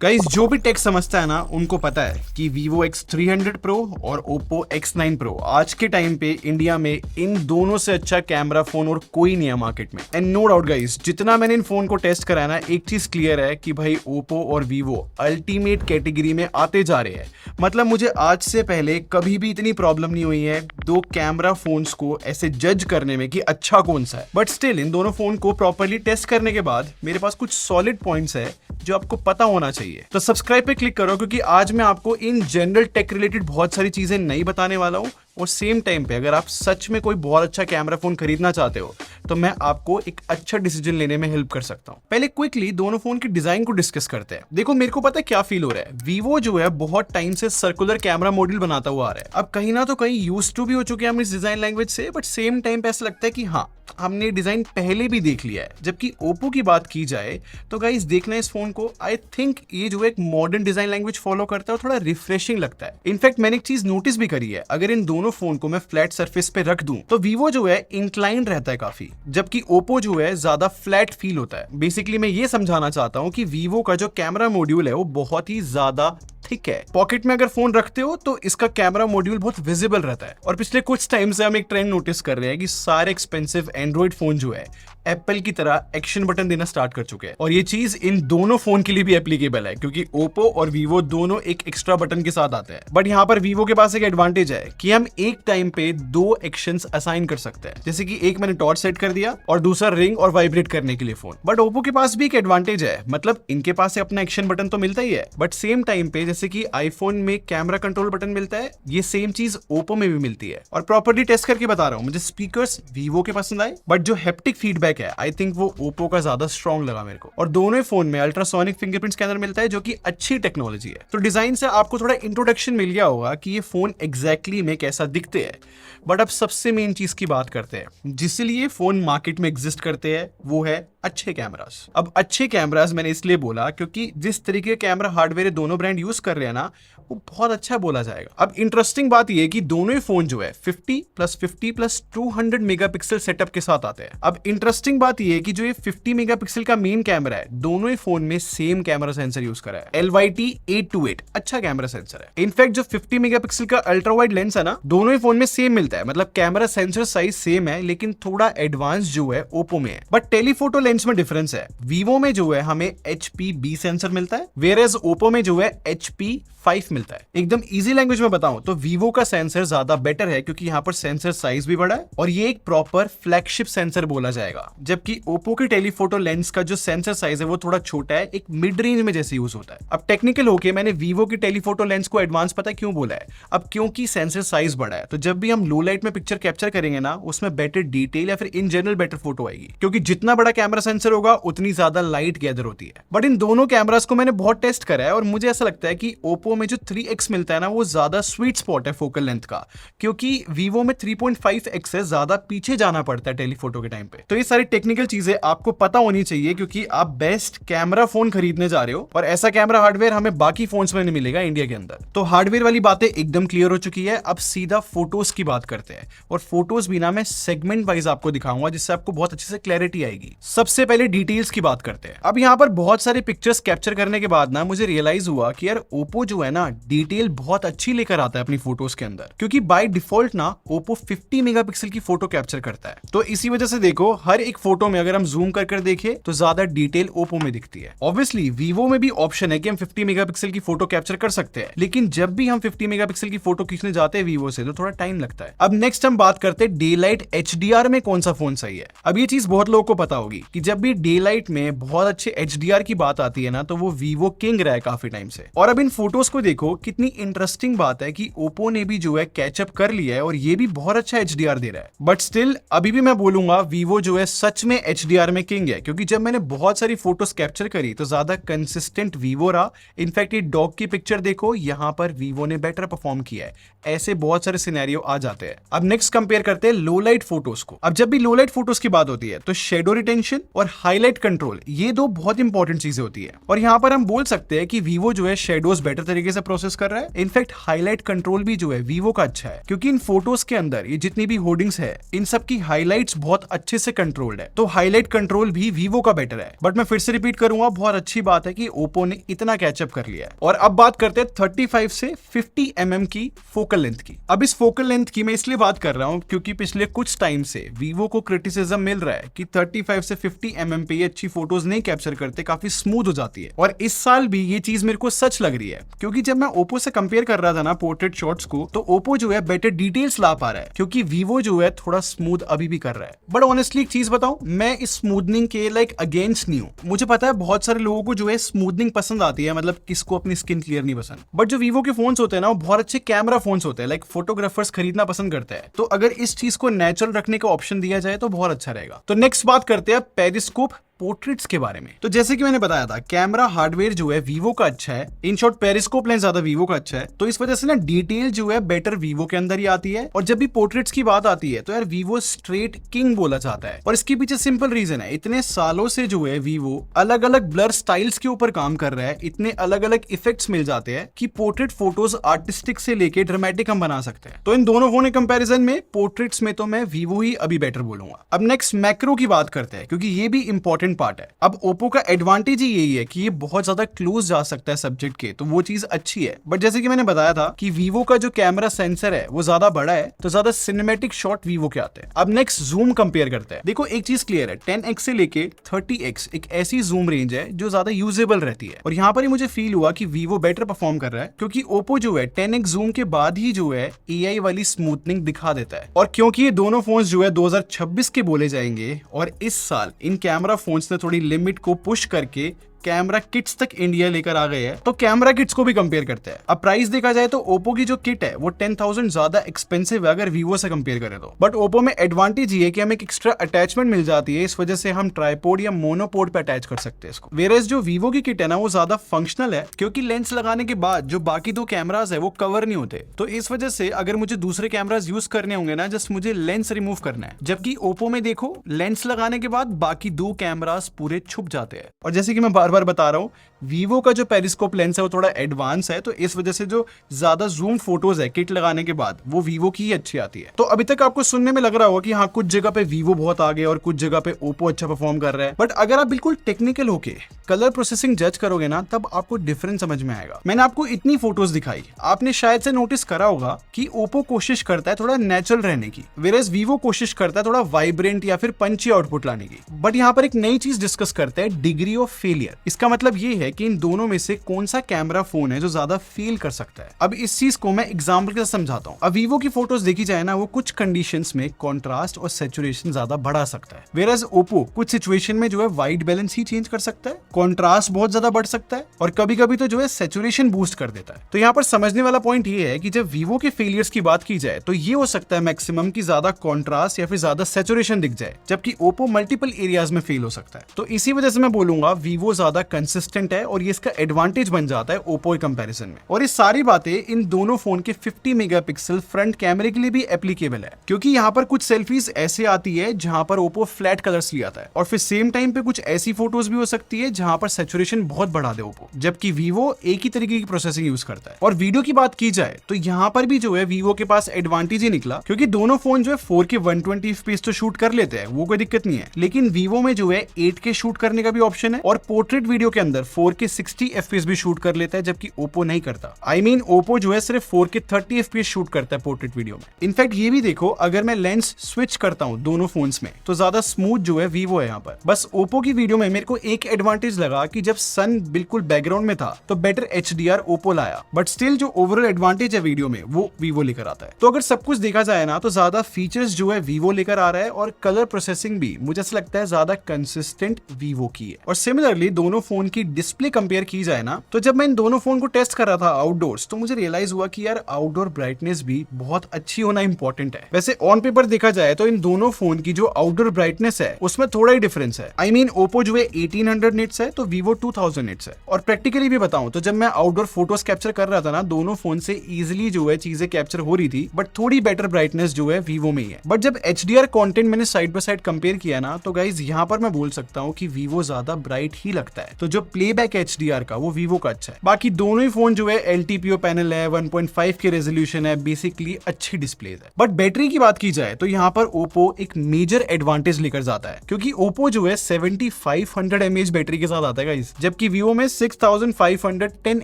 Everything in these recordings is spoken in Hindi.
गाइस जो भी टेक समझता है ना उनको पता है कि Vivo X300 Pro और Oppo X9 Pro आज के टाइम पे इंडिया में इन दोनों से अच्छा कैमरा फोन और कोई नहीं है मार्केट में। एंड नो डाउट गाइस, जितना मैंने इन फोन को टेस्ट कराया ना, एक चीज क्लियर है कि भाई Oppo और Vivo अल्टीमेट कैटेगरी में आते जा रहे हैं। मतलब मुझे आज से पहले कभी भी इतनी प्रॉब्लम नहीं हुई है दो कैमरा फोन्स को ऐसे जज करने में कि अच्छा कौन सा है। बट स्टिल इन दोनों फोन को प्रॉपरली टेस्ट करने के बाद मेरे पास कुछ सॉलिड पॉइंट्स है जो आपको पता होना चाहिए। तो सब्सक्राइब पे क्लिक करो, क्योंकि आज मैं आपको इन जनरल टेक रिलेटेड बहुत सारी चीजें नहीं बताने वाला हूं। और सेम टाइम पे अगर आप सच में कोई बहुत अच्छा कैमरा फोन खरीदना चाहते हो तो मैं आपको एक अच्छा डिसीजन लेने में हेल्प कर सकता हूं। पहले क्विकली दोनों फोन की डिजाइन को डिस्कस करते हैं। देखो, मेरे को पता है क्या फील हो रहा है। Vivo जो है बहुत टाइम से सर्कुलर कैमरा मॉड्यूल बनाता हुआ आ रहा है। अब कहीं ना तो कहीं यूज्ड टू भी हो चुके हैं हम इस डिजाइन लैंग्वेज से, बट सेम टाइम पे ऐसा लगता है कि हाँ, हमने डिजाइन पहले भी देख लिया है। जबकि Oppo की बात की जाए तो गाइस देखना इस फोन को, आई थिंक ये जो एक मॉडर्न डिजाइन लैंग्वेज फॉलो करता है और थोड़ा रिफ्रेशिंग लगता है। इनफैक्ट मैंने एक चीज नोटिस भी करी है, अगर इन दोनों फोन को मैं फ्लैट सरफेस पे रख दूं तो Vivo जो है इंक्लाइंड रहता है काफी, जबकि Oppo जो है ज्यादा फ्लैट फील होता है। बेसिकली मैं ये समझाना चाहता हूं कि Vivo का जो कैमरा मॉड्यूल है वो बहुत ही ज्यादा ठीक है। पॉकेट में अगर फोन रखते हो तो इसका कैमरा मॉड्यूल बहुत विजिबल रहता है। और पिछले कुछ टाइम से हम एक ट्रेंड नोटिस कर रहे हैं कि सारे एक्सपेंसिव एंड्रॉइड फोन जो है एप्पल की तरह एक्शन बटन देना स्टार्ट कर चुके हैं। और ये चीज इन दोनों फोन के लिए भी एप्लीकेबल है, क्योंकि Oppo और Vivo दोनों एक एक्स्ट्रा बटन के साथ आते हैं। बट यहाँ पर Vivo के पास एक एडवांटेज है कि हम एक टाइम पे दो एक्शंस असाइन कर सकते हैं। जैसे कि एक मैंने टॉर्च सेट कर दिया और दूसरा रिंग और वाइब्रेट करने के लिए फोन। बट Oppo के पास भी एक एडवांटेज है, मतलब इनके पास से अपना एक्शन बटन तो मिलता ही है, बट सेम टाइम पे जैसे कि आईफोन में कैमरा कंट्रोल बटन मिलता है, ये सेम चीज Oppo में भी मिलती है। और प्रॉपर्ली टेस्ट करके बता रहा हूँ, मुझे स्पीकर्स Vivo के पसंद आए, बट जो हैप्टिक फीडबैक है आई थिंक वो Oppo का ज्यादा स्ट्रॉन्ग लगा मेरे को। और दोनों ही फोन में अल्ट्रासोनिक फिंगरप्रिंट स्कैनर मिलता है, जो कि अच्छी टेक्नोलॉजी है। तो डिजाइन से आपको थोड़ा इंट्रोडक्शन मिल गया होगा कि ये फोन एग्जैक्टली में कैसा दिखते हैं। बट अब सबसे मेन चीज की बात करते हैं जिसलिए फोन मार्केट में एग्जिस्ट करते हैं, वो है अच्छे कैमरास। अब अच्छे कैमरास मैंने इसलिए बोला क्योंकि जिस तरीके का कैमरा हार्डवेयर दोनों ब्रांड यूज कर रहे हैं ना, वो बहुत अच्छा बोला जाएगा। अब इंटरेस्टिंग बात यह है कि दोनों ही फोन जो है 50+50+200 मेगापिक्सल सेटअप के साथ आते हैं। अब इंटरेस्टिंग बात यह है कि जो ये 50 मेगापिक्सल का मेन कैमरा है, दोनों ही फोन में सेम कैमरा सेंसर यूज करा है, LYT-828। अच्छा कैमरा सेंसर है। इनफैक्ट जो 50 मेगापिक्सल का अल्ट्रा वाइड लेंस है ना, दोनों ही फोन में सेम मिलता है। मतलब कैमरा सेंसर साइज सेम है, लेकिन थोड़ा एडवांस जो है Oppo में है। बट टेलीफोटो लेंस में डिफरेंस है। Vivo में जो है हमें HP-B सेंसर मिलता है, वेयर एज Oppo में जो है HP5 मिलता है। एकदम इजी लैंग्वेज में बताऊं तो Vivo का सेंसर ज्यादा बेटर है, क्योंकि यहाँ पर सेंसर साइज भी बड़ा है और ये एक प्रॉपर फ्लैगशिप सेंसर बोला जाएगा। जबकि Oppo की टेलीफोटो लेंस का जो सेंसर साइज है वो थोड़ा छोटा है, एक मिड रेंज में जैसे यूज होता है। अब टेक्निकल होके मैंने Vivo की टेलीफोटो लेंस को एडवांस पता क्यों बोला है? अब क्योंकि सेंसर साइज बड़ा है, तो जब भी हम लो लाइट में पिक्चर कैप्चर करेंगे ना, उसमें बेटर डिटेल या फिर इन जनरल बेटर फोटो आएगी, क्योंकि जितना बड़ा कैमरा सेंसर होगा उतनी ज्यादा लाइट गैदर होती है। बट इन दोनों कैमरास को मैंने बहुत टेस्ट करा है और मुझे ऐसा लगता है कि Oppo में जो 3x मिलता है ना, वो ज्यादा स्वीट स्पॉट है फोकल लेंथ का, क्योंकि Vivo में 3.5x से ज्यादा पीछे जाना पड़ता है टेलीफोटो के टाइम पे। तो ये सारी टेक्निकल चीजें आपको पता होनी चाहिए, क्योंकि आप बेस्ट कैमरा फोन खरीदने जा रहे हो और ऐसा कैमरा हार्डवेयर हमें बाकी फोन्स में नहीं मिलेगा इंडिया के अंदर। तो हार्डवेयर वाली बातें एकदम क्लियर हो चुकी है। अब सीधा फोटोज की बात करते हैं, और फोटोज भी ना मैं सेगमेंट वाइज आपको दिखाऊंगा, जिससे आपको बहुत अच्छे से क्लैरिटी आएगी। सबसे पहले डिटेल्स की बात करते हैं। अब यहाँ पर बहुत सारे पिक्चर्स कैप्चर करने के बाद ना मुझे रियलाइज हुआ कि यार Oppo जो है ना, डिटेल बहुत अच्छी लेकर आता है अपनी फोटोज के अंदर, क्योंकि बाय डिफॉल्ट ना Oppo 50 मेगापिक्सल की फोटो कैप्चर करता है। तो इसी वजह से देखो, हर एक फोटो में अगर हम जूम कर देखें तो ज्यादा डिटेल Oppo में दिखती है। ऑब्वियसली Vivo में भी ऑप्शन है कि हम 50 मेगापिक्सल की फोटो कैप्चर कर सकते हैं, लेकिन जब भी हम 50 मेगापिक्सल की फोटो खींचने जाते हैं Vivo से तो थोड़ा टाइम लगता है। अब नेक्स्ट हम बात करते हैं डे लाइट HDR में कौन सा फोन सही है। अब ये चीज बहुत लोगों को पता होगी कि जब भी डे लाइट में बहुत अच्छे HDR की बात आती है ना, तो वो Vivo किंग रहा है काफी टाइम से। और अब इन फोटोज को देखो, कितनी इंटरेस्टिंग बात है कि Oppo ने भी जो है कैचअप कर लिया है और ये भी बहुत अच्छा HDR दे रहा है। बट स्टिल अभी भी मैं बोलूंगा Vivo जो है सच में HDR में किंग है, क्योंकि जब मैंने बहुत सारी फोटोज कैप्चर करी तो ज्यादा कंसिस्टेंट Vivo रहा। इनफैक्ट ये डॉग की पिक्चर देखो, यहाँ पर Vivo ने बेटर परफॉर्म किया है। ऐसे बहुत सारे सिनेरियो आ जाते हैं। अब नेक्स्ट कंपेयर करते हैं लो लाइट फोटोज को। अब जब भी लो लाइट फोटोज की बात होती है तो शेडो रिटेंशन और हाईलाइट कंट्रोल, ये दो बहुत इंपॉर्टेंट चीजें होती है। और यहाँ पर हम बोल सकते हैं कि Vivo जो है शेडोज बेटर तरीके से प्रोसेस कर रहा है। इनफैक्ट हाईलाइट कंट्रोल भी जो है वीवो का अच्छा है, क्योंकि इन फोटोज के अंदर ये जितनी भी होर्डिंग्स है इन सब की हाईलाइट्स बहुत अच्छे से कंट्रोल्ड है, तो हाईलाइट कंट्रोल भी वीवो का बेटर है। बट मैं फिर से रिपीट करूंगा, बहुत अच्छी बात है कि ओप्पो ने इतना कैचअप कर लिया है। और अब बात करते हैं 35 से 50 mm की फोकल लेंथ की। अब इस फोकल लेंथ की मैं इसलिए बात कर रहा हूं क्योंकि पिछले कुछ टाइम से वीवो को क्रिटिसिज्म मिल रहा है कि 35 से 50 mm पे ये अच्छी फोटोज नहीं कैप्चर करते, काफी स्मूथ हो जाती है। और इस साल भी ये चीज मेरे को सच लग रही है, क्योंकि जब मैं ओप्पो से कंपेयर कर रहा था ना पोर्ट्रेट शॉट्स को, तो ओप्पो जो है बेटर डिटेल्स ला पा रहा है, क्योंकि वीवो जो है थोड़ा स्मूथ अभी भी कर रहा है। बट ऑनेस्टली एक चीज बताऊं, मैं इस स्मूथनिंग के अगेंस्ट नहीं हूं। मुझे पता है बहुत सारे लोगों को जो है स्मूथनिंग पसंद आती है, मतलब किसको अपनी स्किन क्लियर नहीं पसंद। बट जो वीवो के फोन्स होते हैं ना, वो बहुत अच्छे कैमरा फोन्स होते हैं, फोटोग्राफर्स खरीदना पसंद करते हैं। तो अगर इस चीज को नेचुरल रखने का ऑप्शन दिया जाए तो बहुत अच्छा रहेगा। तो नेक्स्ट बात करते हैं पेरिस्कोप पोर्ट्रेट्स के बारे में। तो जैसे कि मैंने बताया था, कैमरा हार्डवेयर जो है वीवो का अच्छा है, इन शॉर्ट पेरिस्कोप लेंस ज्यादा वीवो का अच्छा है, तो इस वजह से ना डिटेल जो है बेटर वीवो के अंदर ही आती है। और जब भी पोर्ट्रेट्स की बात आती है तो यार वीवो स्ट्रेट किंग बोला जाता है, और इसके पीछे सिंपल रीजन है, इतने सालों से जो है वीवो अलग अलग ब्लर स्टाइल्स के ऊपर काम कर रहा है, इतने अलग अलग इफेक्ट्स मिल जाते हैं कि पोर्ट्रेट फोटोज आर्टिस्टिक से लेके ड्रामेटिक हम बना सकते हैं। तो इन दोनों फोन के कंपैरिजन में पोर्ट्रेट्स में तो मैं वीवो ही अभी बेटर बोलूंगा। अब नेक्स्ट मैक्रो की बात करते हैं, क्योंकि ये भी इंपॉर्टेंट पार्ट है। अब ओप्पो का एडवांटेज ही यही है कि ये बहुत ज्यादा क्लोज जा सकता है सब्जेक्ट के, तो वो चीज अच्छी है। बट जैसे कि मैंने बताया था कि वीवो का जो कैमरा सेंसर है वो ज्यादा बड़ा है, तो ज्यादा सिनेमैटिक शॉट वीवो के आते हैं। अब नेक्स्ट जूम कंपेयर करते हैं। देखो एक चीज क्लियर है, 10x से लेके 30x एक ऐसी जूम रेंज है जो ज्यादा यूजेबल रहती है, और यहाँ पर ही मुझे फील हुआ कि वीवो बेटर परफॉर्म कर रहा है, क्योंकि ओप्पो जो है 10x जूम के बाद ही जो है AI वाली स्मूथनिंग दिखा देता है। और क्योंकि ये दोनों फोन्स जो है 2026 के बोले जाएंगे, और इस साल इन कैमरा फोन्स ने थोड़ी लिमिट को पुश करके कैमरा किट्स तक इंडिया लेकर आ गए हैं, तो कैमरा किट्स को भी कंपेयर करते हैं। अब प्राइस देखा जाए तो ओप्पो की जो किट है वो 10,000 ज्यादा एक्सपेंसिव है अगर वीवो से कंपेयर करें तो। बट ओप्पो में एडवांटेज ये है कि हमें एक एक्स्ट्रा अटैचमेंट मिल जाती है, इस वजह से हम ट्राइपॉड या मोनोपोड पे अटैच कर सकते हैं इसको। वेयरएज जो वीवो की किट है ना, वो ज्यादा फंक्शनल है, क्योंकि लेंस लगाने के बाद जो बाकी दो कैमराज है वो कवर नहीं होते, तो इस वजह से अगर मुझे दूसरे कैमराज यूज करने होंगे ना, जस्ट मुझे लेंस रिमूव करना है। जबकि ओप्पो में देखो लेंस लगाने के बाद बाकी दो कैमराज पूरे छुप जाते हैं। और जैसे कि मैं बार बार बता रहा हूँ, वीवो का जो पेरिस्कोप लेंस है वो थोड़ा एडवांस है, तो इस वजह से जो ज्यादा जूम फोटोज है किट लगाने के बाद वो वीवो की ही अच्छी आती है। तो अभी तक आपको सुनने में लग रहा होगा कि हाँ कुछ जगह पे वीवो बहुत आगे और कुछ जगह पे ओप्पो अच्छा परफॉर्म कर रहा है, बट अगर आप बिल्कुल टेक्निकल होके कलर प्रोसेसिंग जज करोगे ना, तब आपको डिफरेंस समझ में आएगा। मैंने आपको इतनी फोटोज दिखाई, आपने शायद से नोटिस करा होगा कि ओप्पो कोशिश करता है थोड़ा नेचुरल रहने की, वेयरएज वीवो कोशिश करता है थोड़ा वाइब्रेंट या फिर पंची आउटपुट लाने की। बट यहाँ पर एक नई चीज डिस्कस करते हैं, डिग्री ऑफ फेलियर। इसका मतलब ये है कि इन दोनों में से कौन सा कैमरा फोन है जो ज्यादा फेल कर सकता है। अब इस चीज को मैं एग्जांपल के साथ समझाता हूँ। अब वीवो की फोटोज देखी जाए ना, वो कुछ कंडीशंस में कॉन्ट्रास्ट और सैचुरेशन ज्यादा बढ़ा सकता है, वेयरएज ओप्पो कुछ सिचुएशन में जो है व्हाइट बैलेंस ही चेंज कर सकता है, कॉन्ट्रास्ट बहुत ज्यादा बढ़ सकता है, और कभी कभी तो जो है सैचुरेशन बूस्ट कर देता है। तो यहाँ पर समझने वाला पॉइंट ये है कि जब वीवो के फेलियर्स की बात की जाए तो ये हो सकता है मैक्सिमम की ज्यादा कॉन्ट्रास्ट या फिर ज्यादा सैचुरेशन दिख जाए, जबकि ओप्पो मल्टीपल एरियाज में फेल हो सकता है। तो इसी वजह से मैं बोलूंगा वीवो ज्यादा कंसिस्टेंट है, और ये इसका एडवांटेज बन जाता है ओप्पो के कंपैरिजन में। और ये सारी बातें इन दोनों फोन के 50 मेगापिक्सल फ्रंट कैमरे के लिए भी एप्लीकेबल है, क्योंकि यहाँ पर कुछ सेल्फीज ऐसे आती है जहां पर ओप्पो फ्लैट कलर्स ले आता है, और फिर सेम टाइम पे कुछ ऐसी फोटोज भी हो सकती है जहां पर सैचुरेशन बहुत बढ़ा दे ओप्पो, जबकि वीवो एक ही तरीके की प्रोसेसिंग यूज करता है। और वीडियो की बात की जाए तो यहाँ पर भी जो है वीवो के पास एडवांटेज ही निकला, क्योंकि दोनों फोन जो है 4K 120 FPS तो शूट कर लेते हैं, वो कोई दिक्कत नहीं है, लेकिन वीवो में जो है 8K शूट करने का भी ऑप्शन है, और पोर्ट्रेट वीडियो के अंदर 4K 60 FPS भी शूट कर लेता है, जबकि ओप्पो नहीं करता। I mean, ओप्पो जो है सिर्फ 4K 30 FPS शूट करता है पोर्ट्रेट वीडियो में। इनफैक्ट ये भी देखो, अगर मैं लेंस स्विच करता हूँ दोनों फोन्स में, तो ज्यादा स्मूथ जो है वीवो है यहाँ पर। बस ओप्पो की वीडियो में मेरे को एक एडवांटेज लगा कि जब सन बिल्कुल बैकग्राउंड में था तो बेटर HDR ओप्पो लाया, बट स्टिल जो ओवरऑल एडवांटेज है वीडियो में वो वीवो लेकर आता है। तो अगर सब कुछ देखा जाए ना, तो ज्यादा फीचर्स जो है वीवो लेकर आ रहा है, और कलर प्रोसेसिंग भी मुझे ऐसा लगता है ज्यादा कंसिस्टेंट वीवो की है। और सिमिलरली दोनों फोन की डिस्प्ले कंपेयर की जाए ना, तो जब मैं इन दोनों फोन को टेस्ट कर रहा था आउटडोर्स, तो मुझे रियलाइज हुआ कि यार आउटडोर ब्राइटनेस भी बहुत अच्छी होना इंपॉर्टेंट है। वैसे ऑन पेपर देखा जाए तो इन दोनों फोन की जो आउटडोर ब्राइटनेस है उसमें थोड़ा ही डिफरेंस है। I mean, ओप्पो जो है 1800 निट्स है तो वीवो 2000 निट्स है। और प्रैक्टिकली भी बताऊं तो जब मैं आउटडोर फोटोज कैप्चर कर रहा था ना, दोनों फोन से इजिली जो है चीजें कैप्चर हो रही थी, बट थोड़ी बेटर ब्राइटनेस जो है वीवो में ही है। बट जब HDR कंटेंट मैंने साइड बाय साइड कंपेयर किया ना, तो गाइज यहाँ पर मैं बोल सकता हूँ कि वीवो ज्यादा ब्राइट ही लगता है। सकता है। तो जो प्लेबैक HDR का वो वीवो का अच्छा है। बाकी दोनों ही फोन जो है LTPO पैनल है, 1.5 के रेजोल्यूशन है, बेसिकली अच्छी डिस्प्लेज है। बट बैटरी की बात की जाए तो यहाँ पर ओप्पो एक मेजर एडवांटेज लेकर जाता है, क्योंकि ओप्पो जो है 7500 mAh बैटरी के साथ आता है गाइस, जबकि वीवो में 6510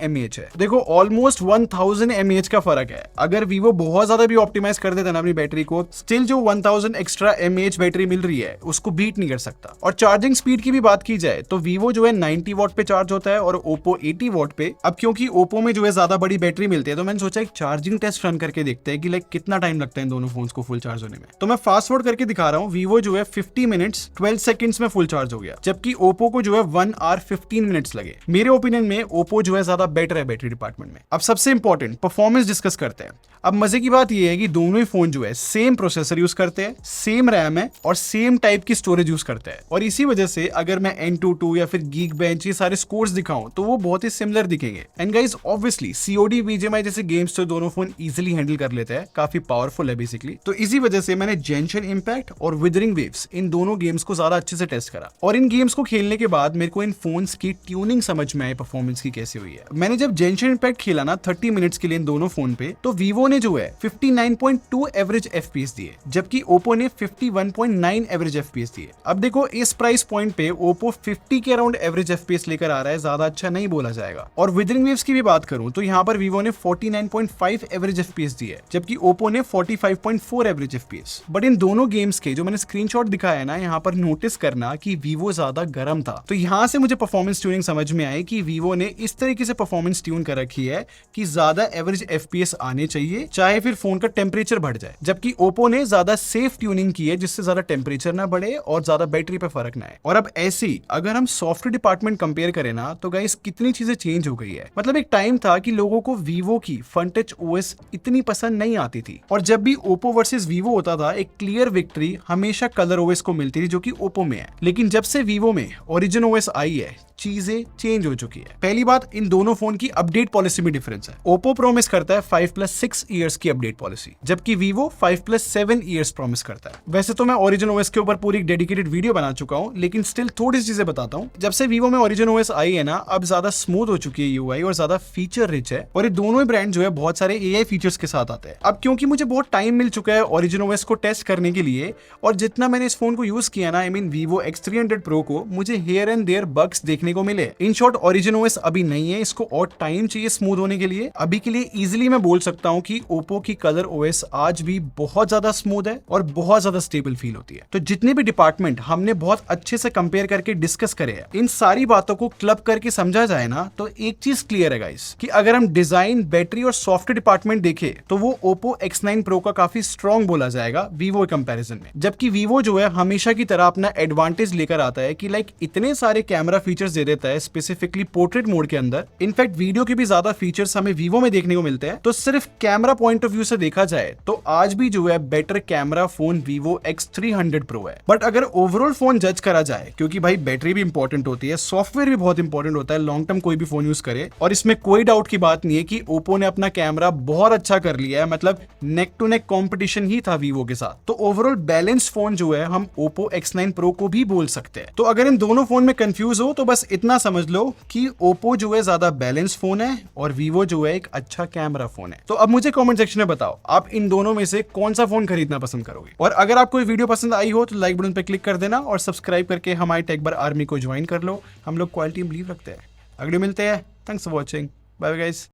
mAh है। देखो ऑलमोस्ट 1000 mAh का फर्क है। अगर वीवो बहुत ज्यादा भी ऑप्टिमाइज कर देता ना अपनी बैटरी को, स्टिल जो 1000 एक्स्ट्रा mAh बैटरी मिल रही है उसको बीट नहीं कर सकता। और चार्जिंग स्पीड की भी बात की जाए तो वीवो जो है 90 वॉट पे चार्ज होता है और ओप्पो 80 वॉट पे। अब क्योंकि ओप्पो में जो है ज्यादा बड़ी बैटरी मिलती है तो मैंने सोचा एक चार्जिंग टेस्ट रन करके देखते हैं कि लाइक कितना टाइम लगता है इन दोनों फोन्स को फुल चार्ज होने में। तो मैं फास्ट फॉरवर्ड करके दिखा रहा हूँ। वीवो जो है 50 मिनट्स 12 सेकंड्स में फुल चार्ज हो गया, जबकि ओप्पो को जो है 1 आवर 15 मिनट्स लगे। मेरे ओपिनियन में ओप्पो जो है ज्यादा बेटर है बैटरी डिपार्टमेंट में। अब सबसे इंपॉर्टेंट परफॉर्मेंस डिस्कस करते हैं। अब मजे की बात यह है कि दोनों ही फोन जो है सेम प्रोसेसर यूज करते हैं, सेम रैम है और सेम टाइप की स्टोरेज यूज करते हैं। और इसी वजह से अगर मैं Antutu या फिर Geekbench ये सारे स्कोर्स दिखाऊं तो वो बहुत ही सिमिलर दिखेंगे। And guys obviously COD BGMI जैसे गेम्स तो दोनों फोन इजीली हैंडल कर लेते हैं, काफी पावरफुल है बेसिकली। तो इसी वजह से मैंने जेंशन इम्पैक्ट और विदरिंग वेव्स इन दोनों गेम्स को ज्यादा अच्छे से टेस्ट करा। और इन गेम्स को खेलने के बाद मेरे को इन फोन्स की ट्यूनिंग समझ में आई परफॉर्मेंस की कैसे हुई है। मैंने जब जेंशन इम्पैक्ट खेला ना 30 मिनट्स के लिए इन दोनों फोन पे, तो वीवो ने जो है 59.2 एवरेज FPS दिए, जबकि ओप्पो ने 51.9 एवरेज FPS दिए। अब देखो इस प्राइस पॉइंट पे ओप्पो 50 के अराउंड एवरेज FPS लेकर आ रहा है, ज्यादा अच्छा नहीं बोला जाएगा। और विदरिंग वेव्स की भी बात करूं तो यहाँ पर वीवो ने 49.5 एवरेज FPS दी है, जबकि ओप्पो ने 45.4 एवरेज FPS। बट इन दोनों गेम्स के जो मैंने स्क्रीनशॉट दिखाया ना, यहाँ पर नोटिस करना कि वीवो ज्यादा गर्म था। तो यहाँ से मुझे परफॉर्मेंस ट्यूनिंग समझ में आई कि वीवो ने इस तरीके से परफॉर्मेंस ट्यून कर रखी है कि ज्यादा एवरेज FPS आने चाहिए, चाहे फिर फोन का टेम्परेचर बढ़ जाए। जबकि ओप्पो ने ज्यादा सेफ ट्यूनिंग की है, जिससे ज्यादा टेम्परेचर ना बढ़े और ज्यादा बैटरी पे फर्क ना आए। और अब ऐसे ही अगर हम सॉफ्टवेयर डिपार्टमेंट कंपेयर करें ना, तो गाइस कितनी चीजें चेंज हो गई है। मतलब एक टाइम था कि लोगों को वीवो की फ्रंट टच OS इतनी पसंद नहीं आती थी, और जब भी ओप्पो वर्सेस वीवो होता था एक क्लियर विक्ट्री हमेशा कलर OS को मिलती थी, जो कि ओप्पो में है। लेकिन जब से वीवो में ओरिजिन OS आई है, चीजें चेंज हो चुकी है। पहली बात, इन दोनों फोन की अपडेट पॉलिसी में डिफरेंस है। ओप्पो प्रॉमिस करता है 5+6 इयर्स की अपडेट पॉलिसी, जबकि वीवो 5+7 इयर्स प्रॉमिस करता है। वैसे तो मैं ओरिजिन OS के ऊपर पूरी डेडिकेटेड वीडियो बना चुका हूं, लेकिन स्टिल थोड़ी सी चीजें बताता हूं। जब से वीवो में ओरिजिन OS आई है ना, अब ज्यादा स्मूथ हो चुकी है UI और ज्यादा फीचर रिच है। और ये दोनों ही ब्रांड जो है बहुत सारे AI फीचर्स के साथ आते हैं। अब क्योंकि मुझे बहुत टाइम मिल चुका है ओरिजिन OS को टेस्ट करने के लिए, और जितना मैंने इस फोन को यूज किया ना, वीवो X300 Pro को, मुझे हियर एंड देयर बग्स देखने को मिले। इन शॉर्ट ओरिजिन OS अभी नहीं है, इसको और टाइम चाहिए स्मूथ होने के लिए। अभी के लिए इजीली मैं बोल सकता हूं कि ओप्पो की कलर OS आज भी बहुत ज्यादा स्मूथ है और बहुत ज्यादा स्टेबल फील होती है। तो जितने भी डिपार्टमेंट हमने बहुत अच्छे से कंपेयर करके डिस्कस करे हैं, इन सारी बातों को क्लब करके समझा जाए ना, तो एक चीज क्लियर है गाइस कि अगर हम डिजाइन, बैटरी और सॉफ्टवेयर डिपार्टमेंट देखें तो वो ओप्पो X9 Pro का काफी स्ट्रॉन्ग बोला जाएगा वीवो के कंपैरिजन में। जबकि वीवो जो है हमेशा की तरह अपना एडवांटेज लेकर आता है कि लाइक इतने सारे कैमरा फीचर्स दे देता है, स्पेसिफिकली पोर्ट्रेट मोड के अंदर। इनफैक्ट वीडियो के भी ज्यादा फीचर्स हमें वीवो में देखने को मिलते हैं। तो सिर्फ कैमरा पॉइंट ऑफ व्यू से देखा जाए तो आज भी जो है better camera phone Vivo X300 Pro है। बट अगर ओवरऑल फोन जज करा जाए, क्योंकि भाई बैटरी भी इंपॉर्टेंट होती है, सॉफ्टवेयर भी बहुत इंपॉर्टेंट होता है लॉन्ग टर्म कोई भी फोन यूज करे, और इसमें कोई डाउट की बात नहीं है कि ओप्पो ने अपना कैमरा बहुत अच्छा कर लिया है। मतलब नेक टू नेक कॉम्पिटिशन ही था वीवो के साथ। तो ओवरऑल बैलेंस फोन जो है हम ओप्पो X9 Pro को भी बोल सकते हैं। तो अगर इन दोनों फोन में कंफ्यूज हो तो बस इतना समझ लो कि ओप्पो जो है ज्यादा बैलेंस फोन है और वीवो जो है एक अच्छा कैमरा फोन है। तो अब मुझे कमेंट सेक्शन में बताओ आप इन दोनों में से कौन सा फोन खरीदना पसंद करोगे। और अगर आपको ये वीडियो पसंद आई हो तो लाइक बटन पे क्लिक कर देना और सब्सक्राइब करके हमारी टेकबर आर्मी को ज्वाइन कर लो। हम लोग क्वालिटी में बिलीव रखते हैं। अगले मिलते हैं। Thanks for watching. Bye guys.